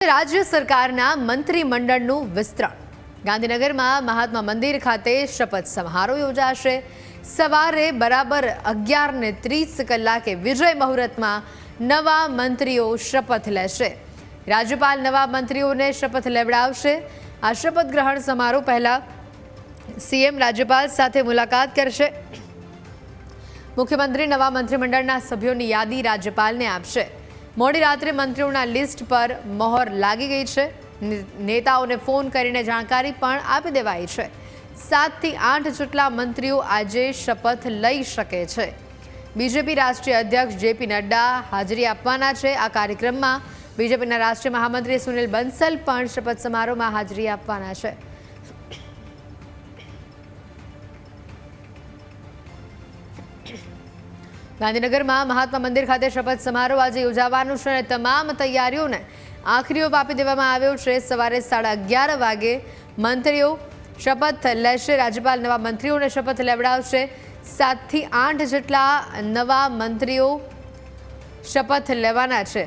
રાજ્ય સરકારના મંત્રીમંડળનું વિસ્તરણ. ગાંધીનગરમાં મહાત્મા મંદિર ખાતે શપથ સમારોહ યોજાશે. સવારે બરાબર 11:30 વિજય મુહૂર્તમાં નવા મંત્રીઓ શપથ લેશે. રાજ્યપાલ નવા મંત્રીઓને શપથ લેવડાવશે. આ શપથ ગ્રહણ સમારોહ પહેલા સીએમ રાજ્યપાલ સાથે મુલાકાત કરશે. મુખ્યમંત્રી નવા મંત્રીમંડળના સભ્યોની યાદી રાજ્યપાલને આપશે. મોડી રાત્રે મંત્રીઓના લિસ્ટ પર મહોર લાગી ગઈ છે. નેતાઓને ફોન કરીને જાણકારી પણ આપી દેવાઈ છે. 7 થી 8 જેટલા મંત્રીઓ આજે શપથ લઈ શકે છે. બીજેપી રાષ્ટ્રીય અધ્યક્ષ જેપી નડ્ડા હાજરી આપવાના છે. આ કાર્યક્રમમાં બીજેપીના રાષ્ટ્રીય મહામંત્રી સુનિલ બંસલ પણ શપથ સમારોહમાં હાજરી આપવાના છે. ગાંધીનગરમાં મહાત્મા મંદિર ખાતે શપથ સમારોહ આજે યોજાવાનું છે અને તમામ તૈયારીઓને આખરી ઓપ આપી દેવામાં આવ્યો છે. સવારે 11:30 વાગે મંત્રીઓ શપથ લેશે. રાજ્યપાલ નવા મંત્રીઓને શપથ લેવડાવશે. 7 થી 8 જેટલા નવા મંત્રીઓ શપથ લેવાના છે.